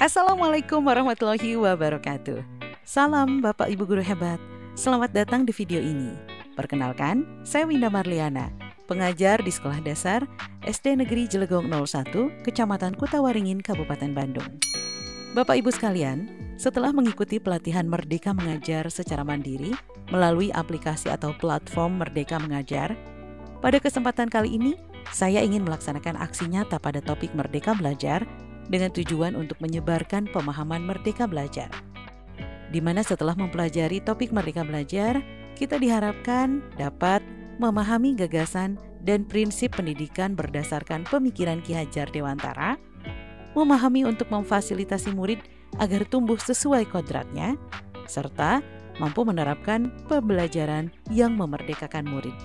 Assalamualaikum warahmatullahi wabarakatuh. Salam Bapak Ibu Guru Hebat. Selamat datang di video ini. Perkenalkan, saya Winda Marliana, pengajar di Sekolah Dasar SD Negeri Jelegong 01, Kecamatan Kutawaringin, Kabupaten Bandung. Bapak Ibu sekalian, setelah mengikuti pelatihan Merdeka Mengajar secara mandiri melalui aplikasi atau platform Merdeka Mengajar, pada kesempatan kali ini saya ingin melaksanakan aksi nyata pada topik Merdeka Belajar dengan tujuan untuk menyebarkan pemahaman Merdeka Belajar. Di mana setelah mempelajari topik Merdeka Belajar, kita diharapkan dapat memahami gagasan dan prinsip pendidikan berdasarkan pemikiran Ki Hajar Dewantara, memahami untuk memfasilitasi murid agar tumbuh sesuai kodratnya, serta mampu menerapkan pembelajaran yang memerdekakan murid.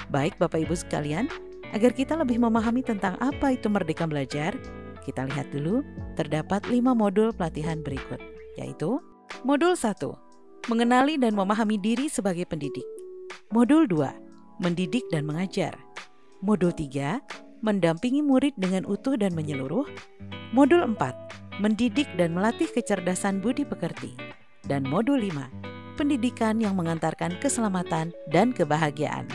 Baik Bapak Ibu sekalian, agar kita lebih memahami tentang apa itu Merdeka Belajar, kita lihat dulu, terdapat 5 modul pelatihan berikut, yaitu Modul 1, mengenali dan memahami diri sebagai pendidik. Modul 2, mendidik dan mengajar. Modul 3, mendampingi murid dengan utuh dan menyeluruh. Modul 4, mendidik dan melatih kecerdasan budi pekerti. Dan modul 5, pendidikan yang mengantarkan keselamatan dan kebahagiaan.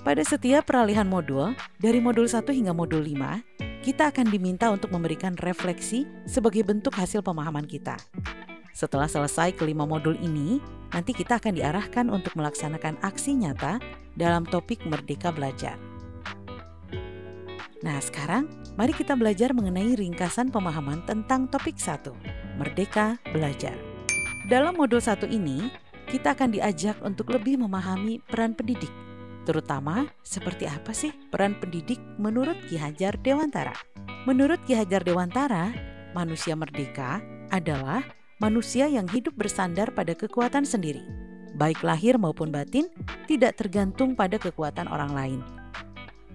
Pada setiap peralihan modul, dari modul 1 hingga modul 5, kita akan diminta untuk memberikan refleksi sebagai bentuk hasil pemahaman kita. Setelah selesai kelima modul ini, nanti kita akan diarahkan untuk melaksanakan aksi nyata dalam topik Merdeka Belajar. Nah, sekarang mari kita belajar mengenai ringkasan pemahaman tentang topik 1, Merdeka Belajar. Dalam modul 1 ini, kita akan diajak untuk lebih memahami peran pendidik. Terutama, seperti apa sih peran pendidik menurut Ki Hajar Dewantara? Menurut Ki Hajar Dewantara, manusia merdeka adalah manusia yang hidup bersandar pada kekuatan sendiri, baik lahir maupun batin, tidak tergantung pada kekuatan orang lain.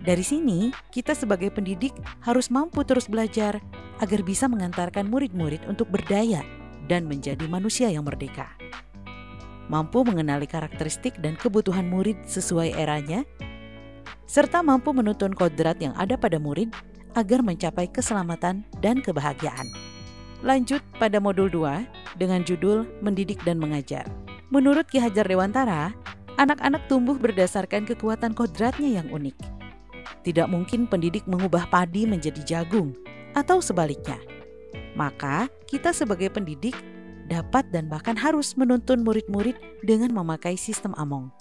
Dari sini, kita sebagai pendidik harus mampu terus belajar agar bisa mengantarkan murid-murid untuk berdaya dan menjadi manusia yang merdeka. Mampu mengenali karakteristik dan kebutuhan murid sesuai eranya, serta mampu menuntun kodrat yang ada pada murid agar mencapai keselamatan dan kebahagiaan. Lanjut pada modul 2 dengan judul Mendidik dan Mengajar. Menurut Ki Hajar Dewantara, anak-anak tumbuh berdasarkan kekuatan kodratnya yang unik. Tidak mungkin pendidik mengubah padi menjadi jagung atau sebaliknya. Maka kita sebagai pendidik dapat dan bahkan harus menuntun murid-murid dengan memakai sistem Among.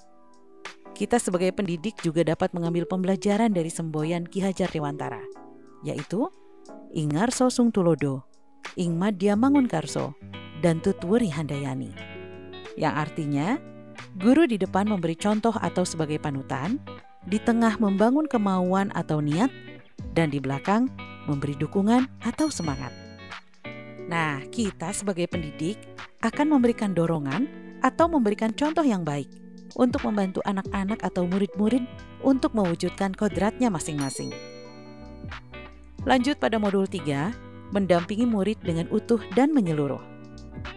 Kita sebagai pendidik juga dapat mengambil pembelajaran dari semboyan Ki Hajar Dewantara, yaitu Ingarso Sung Tulodo, Ingmadya Mangunkarso, dan Tutwuri Handayani. Yang artinya, guru di depan memberi contoh atau sebagai panutan, di tengah membangun kemauan atau niat, dan di belakang memberi dukungan atau semangat. Nah, kita sebagai pendidik akan memberikan dorongan atau memberikan contoh yang baik untuk membantu anak-anak atau murid-murid untuk mewujudkan kodratnya masing-masing. Lanjut pada modul 3, mendampingi murid dengan utuh dan menyeluruh.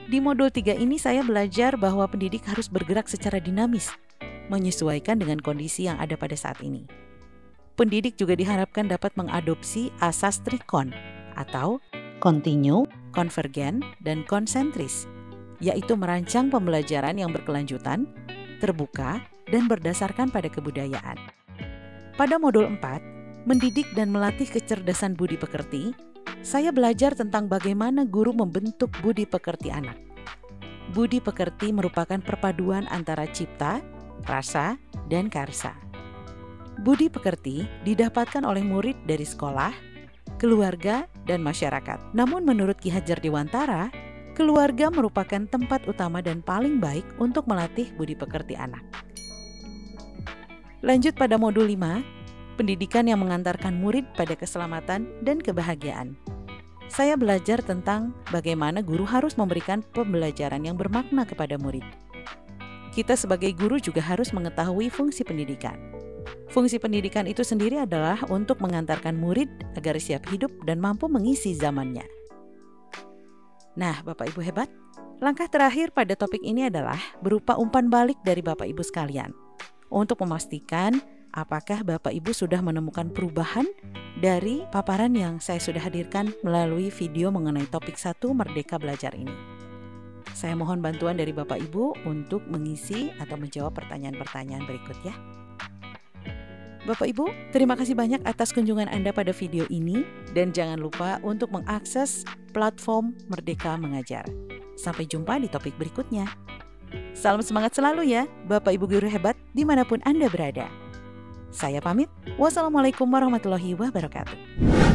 Di modul 3 ini saya belajar bahwa pendidik harus bergerak secara dinamis, menyesuaikan dengan kondisi yang ada pada saat ini. Pendidik juga diharapkan dapat mengadopsi asas trikon atau continue, konvergen, dan konsentris, yaitu merancang pembelajaran yang berkelanjutan, terbuka, dan berdasarkan pada kebudayaan. Pada modul 4, mendidik dan melatih kecerdasan budi pekerti, saya belajar tentang bagaimana guru membentuk budi pekerti anak. Budi pekerti merupakan perpaduan antara cipta, rasa, dan karsa. Budi pekerti didapatkan oleh murid dari sekolah, keluarga, dan masyarakat. Namun menurut Ki Hajar Dewantara, keluarga merupakan tempat utama dan paling baik untuk melatih budi pekerti anak. Lanjut pada modul 5, pendidikan yang mengantarkan murid pada keselamatan dan kebahagiaan. Saya belajar tentang bagaimana guru harus memberikan pembelajaran yang bermakna kepada murid. Kita sebagai guru juga harus mengetahui fungsi pendidikan. Fungsi pendidikan itu sendiri adalah untuk mengantarkan murid agar siap hidup dan mampu mengisi zamannya. Nah, Bapak Ibu hebat, langkah terakhir pada topik ini adalah berupa umpan balik dari Bapak Ibu sekalian untuk memastikan apakah Bapak Ibu sudah menemukan perubahan dari paparan yang saya sudah hadirkan melalui video mengenai topik 1 Merdeka Belajar ini. Saya mohon bantuan dari Bapak Ibu untuk mengisi atau menjawab pertanyaan-pertanyaan berikut ya. Bapak Ibu, terima kasih banyak atas kunjungan Anda pada video ini dan jangan lupa untuk mengakses platform Merdeka Mengajar. Sampai jumpa di topik berikutnya. Salam semangat selalu ya, Bapak Ibu guru hebat dimanapun Anda berada. Saya pamit, wassalamualaikum warahmatullahi wabarakatuh.